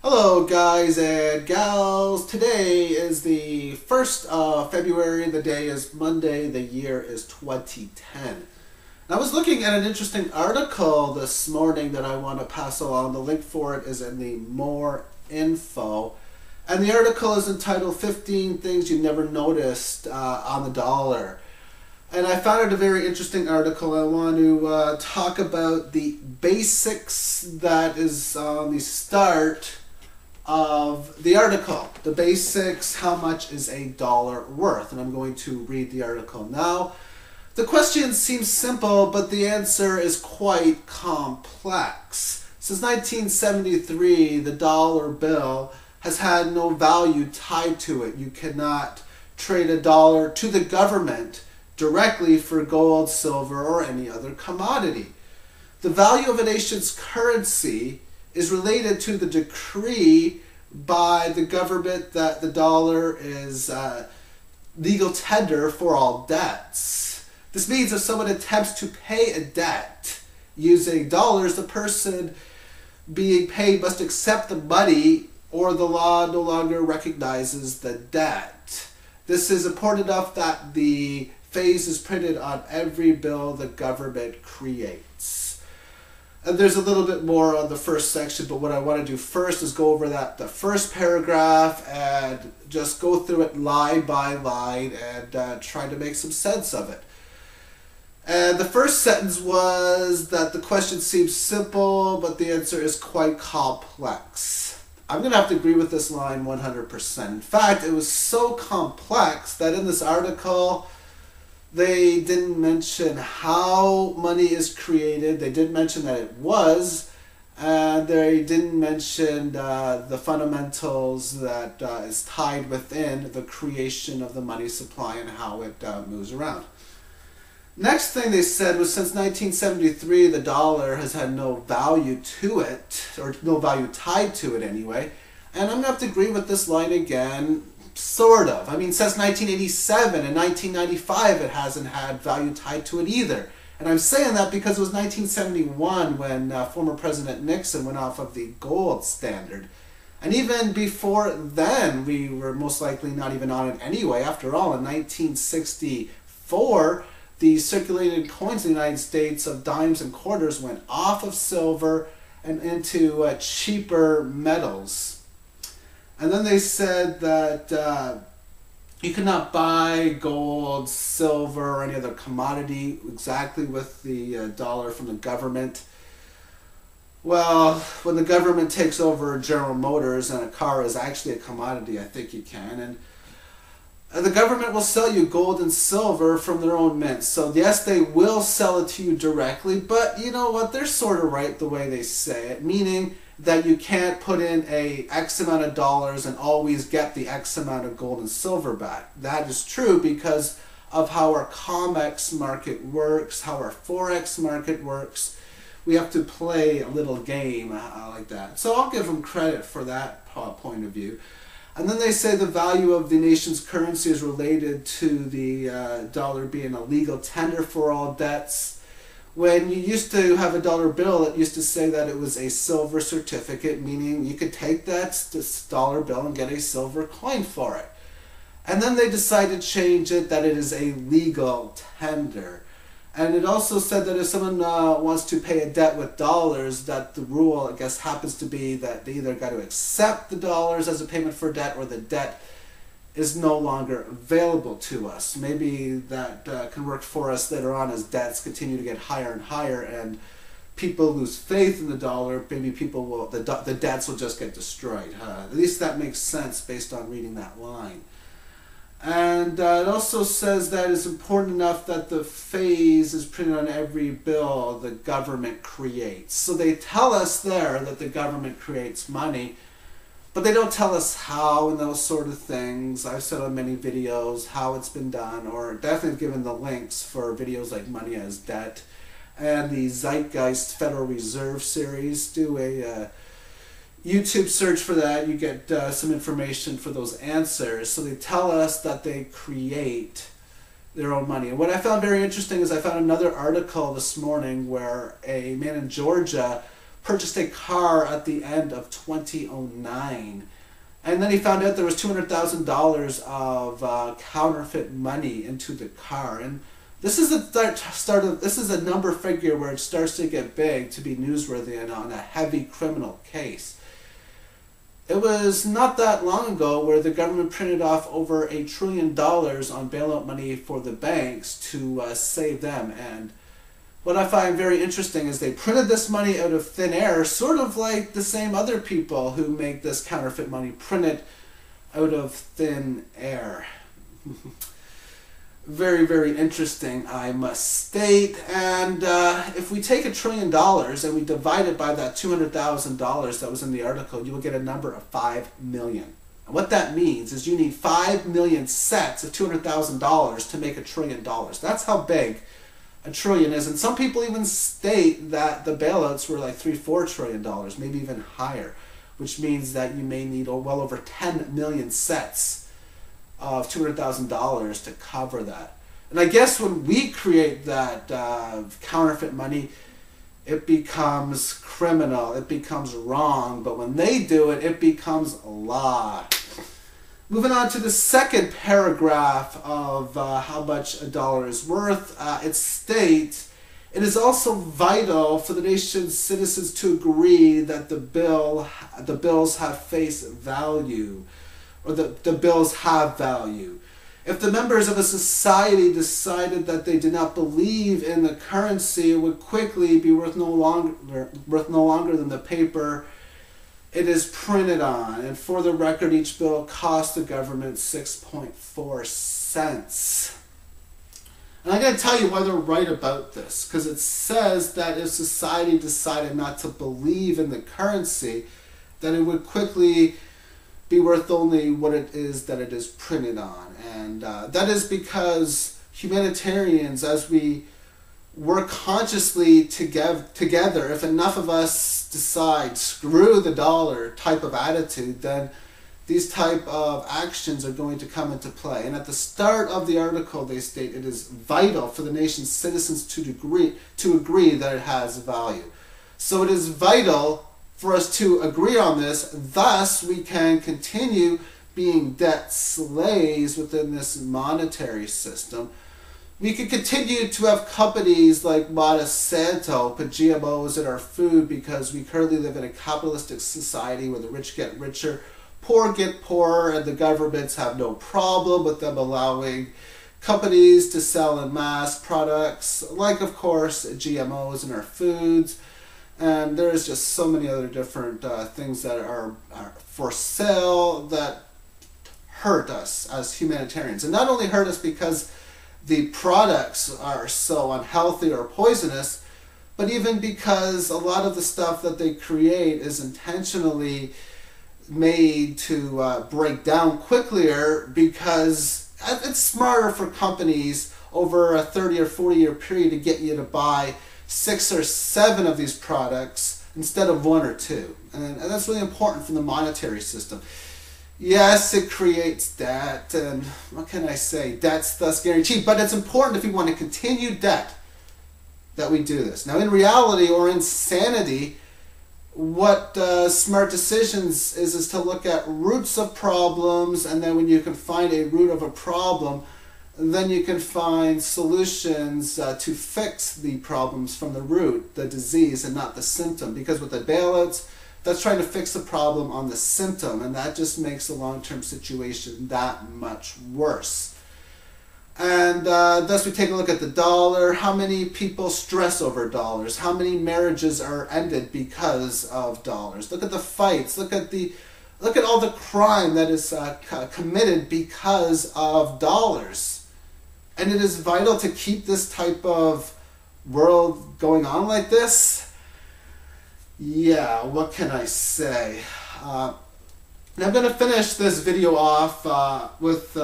Hello guys and gals. Today is the 1st of February. The day is Monday. The year is 2010. I was looking at an interesting article this morning that I want to pass along. The link for it is in the more info. And the article is entitled 15 Things You Never Noticed on the Dollar. And I found it a very interesting article. I want to talk about the basics that is on the start of the article. The basics, how much is a dollar worth? And I'm going to read the article now. The question seems simple, but the answer is quite complex. Since 1973, the dollar bill has had no value tied to it. You cannot trade a dollar to the government directly for gold, silver, or any other commodity. The value of a nation's currency is related to the decree by the government that the dollar is legal tender for all debts. This means if someone attempts to pay a debt using dollars, the person being paid must accept the money or the law no longer recognizes the debt. This is important enough that the phrase is printed on every bill the government creates. And there's a little bit more on the first section, but what I want to do first is go over the first paragraph and just go through it line by line and try to make some sense of it. And the first sentence was that the question seems simple, but the answer is quite complex. I'm going to have to agree with this line 100%. In fact, it was so complex that in this article, they didn't mention how money is created. They did mention that it was, and they didn't mention the fundamentals that is tied within the creation of the money supply and how it moves around. Next thing they said was since 1973, the dollar has had no value to it, or no value tied to it anyway. And I'm going to have to agree with this line again. Sort of. I mean, since 1987 and 1995, it hasn't had value tied to it either. And I'm saying that because it was 1971 when former President Nixon went off of the gold standard. And even before then, we were most likely not even on it anyway. After all, in 1964, the circulated coins in the United States of dimes and quarters went off of silver and into cheaper metals. And then they said that you could not buy gold, silver, or any other commodity exactly with the dollar from the government. Well, when the government takes over General Motors and a car is actually a commodity, I think you can. And the government will sell you gold and silver from their own mint. So yes, they will sell it to you directly, but you know what? They're sort of right the way they say it, meaning that you can't put in a X amount of dollars and always get the X amount of gold and silver back. That is true because of how our COMEX market works, how our Forex market works. We have to play a little game like that. So I'll give them credit for that point of view. And then they say the value of the nation's currency is related to the dollar being a legal tender for all debts. When you used to have a dollar bill, it used to say that it was a silver certificate, meaning you could take that dollar bill and get a silver coin for it. And then they decided to change it that it is a legal tender. And it also said that if someone wants to pay a debt with dollars, that the rule, I guess, happens to be that they either got to accept the dollars as a payment for debt or the debt is no longer available to us. Maybe that can work for us later on as debts continue to get higher and higher and people lose faith in the dollar. Maybe people will, the debts will just get destroyed. At least that makes sense based on reading that line. And it also says that it's important enough that the phase is printed on every bill the government creates. So they tell us there that the government creates money, but they don't tell us how and those sort of things. I've said on many videos how it's been done, or definitely given the links for videos like Money as Debt and the Zeitgeist Federal Reserve series. Do a YouTube search for that. You get some information for those answers. So they tell us that they create their own money. And what I found very interesting is I found another article this morning where a man in Georgia purchased a car at the end of 2009. And then he found out there was $200,000 of counterfeit money into the car. And this is a number figure where it starts to get big to be newsworthy and on a heavy criminal case. It was not that long ago where the government printed off over $1 trillion on bailout money for the banks to save them. And what I find very interesting is they printed this money out of thin air, sort of like the same other people who make this counterfeit money print it out of thin air. Very, very interesting, I must state. And if we take $1 trillion and we divide it by that $200,000 that was in the article, you will get a number of 5 million. And what that means is you need 5 million sets of $200,000 to make $1 trillion. That's how big $1 trillion is. And some people even state that the bailouts were like $3-4 trillion, maybe even higher, which means that you may need well over 10 million sets of $200,000 to cover that. And I guess when we create that counterfeit money, it becomes criminal, it becomes wrong, but when they do it, it becomes law. Moving on to the second paragraph of how much a dollar is worth, it states, it is also vital for the nation's citizens to agree that the bills have face value, or the bills have value. If the members of a society decided that they did not believe in the currency, it would quickly be worth no longer than the paper it is printed on. And for the record, each bill cost the government 6.4 cents. And I'm going to tell you why they're right about this, because it says that if society decided not to believe in the currency, then it would quickly be worth only what it is that it is printed on. And that is because humanitarians, as we work consciously together, if enough of us decide, screw the dollar type of attitude, then these type of actions are going to come into play. And at the start of the article, they state it is vital for the nation's citizens to agree that it has value. So it is vital for us to agree on this, thus we can continue being debt slaves within this monetary system. We can continue to have companies like Monsanto put GMOs in our food because we currently live in a capitalistic society where the rich get richer, poor get poorer, and the governments have no problem with them allowing companies to sell en masse products like, of course, GMOs in our foods. And there's just so many other different things that are for sale that hurt us as humanitarians. And not only hurt us because the products are so unhealthy or poisonous, but even because a lot of the stuff that they create is intentionally made to break down quicker, because it's smarter for companies over a 30 or 40 year period to get you to buy 6 or 7 of these products instead of 1 or 2. And that's really important for the monetary system. Yes, it creates debt, and what can I say? Debt's thus guaranteed, but it's important if we want to continue debt that we do this. Now, in reality or insanity, what smart decisions is to look at roots of problems, and then when you can find a root of a problem, then you can find solutions to fix the problems from the root, the disease, and not the symptom. Because with the bailouts, that's trying to fix the problem on the symptom, and that just makes the long-term situation that much worse. And thus we take a look at the dollar. How many people stress over dollars? How many marriages are ended because of dollars? Look at the fights. Look at all the crime that is committed because of dollars. And it is vital to keep this type of world going on like this. Yeah, what can I say? And I'm going to finish this video off with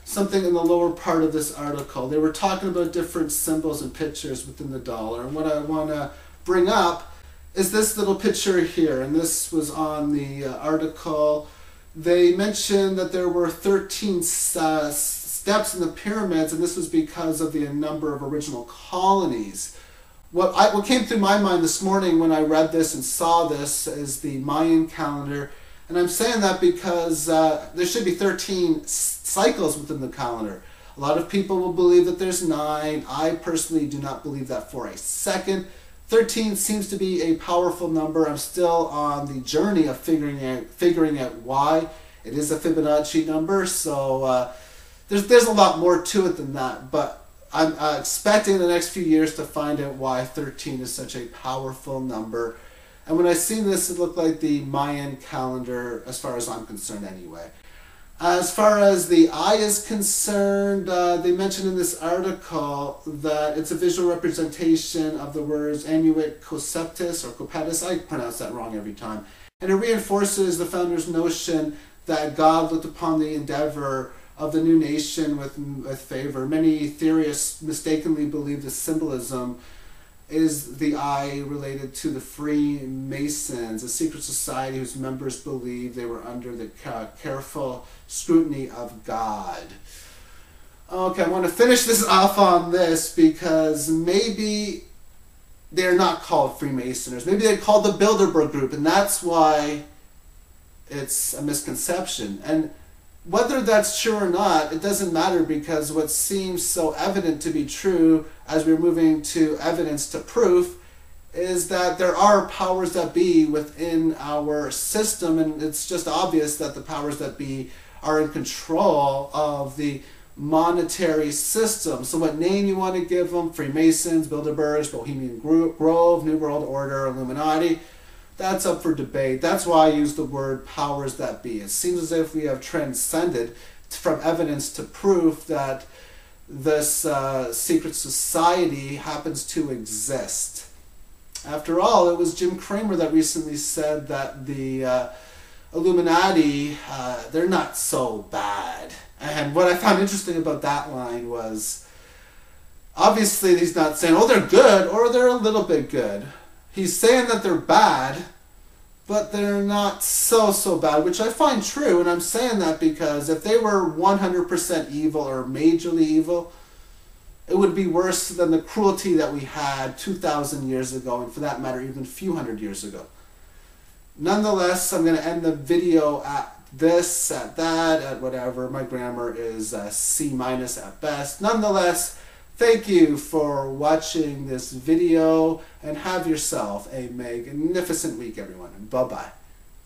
something in the lower part of this article. They were talking about different symbols and pictures within the dollar. And what I want to bring up is this little picture here. And this was on the article. They mentioned that there were 13 steps in the pyramids, and this was because of the number of original colonies what came through my mind this morning when I read this and saw this is the Mayan calendar. And I'm saying that because there should be 13 cycles within the calendar. A lot of people will believe that there's 9. I personally do not believe that for a second. 13 seems to be a powerful number. I'm still on the journey of figuring out why. It is a Fibonacci number, so there's a lot more to it than that. But I'm expecting in the next few years to find out why 13 is such a powerful number. And when I seen this, it looked like the Mayan calendar, as far as I'm concerned anyway. As far as the eye is concerned, they mentioned in this article that it's a visual representation of the words Anuit Coceptus or Copetus. I pronounce that wrong every time. And it reinforces the founder's notion that God looked upon the endeavor of the new nation with favor. Many theorists mistakenly believe the symbolism is the eye related to the Freemasons, a secret society whose members believed they were under the careful scrutiny of God. Okay, I want to finish this off on this because maybe they're not called Freemasoners. Maybe they're called the Bilderberg Group, and that's why it's a misconception. And whether that's true or not, it doesn't matter, because what seems so evident to be true as we're moving to evidence to proof is that there are powers that be within our system, and it's just obvious that the powers that be are in control of the monetary system. So what name you want to give them, Freemasons, Bilderbergs, Bohemian Grove, New World Order, Illuminati, that's up for debate. That's why I use the word powers that be. It seems as if we have transcended from evidence to proof that this secret society happens to exist. After all, it was Jim Cramer that recently said that the Illuminati, they're not so bad. And what I found interesting about that line was, obviously he's not saying, oh, they're good, or they're a little bit good. He's saying that they're bad, but they're not so bad, which I find true. And I'm saying that because if they were 100% evil or majorly evil, it would be worse than the cruelty that we had 2,000 years ago, and for that matter, even a few hundred years ago. Nonetheless, I'm going to end the video at this, at that, at whatever. My grammar is C- at best. Nonetheless, thank you for watching this video, and have yourself a magnificent week, everyone. Bye-bye.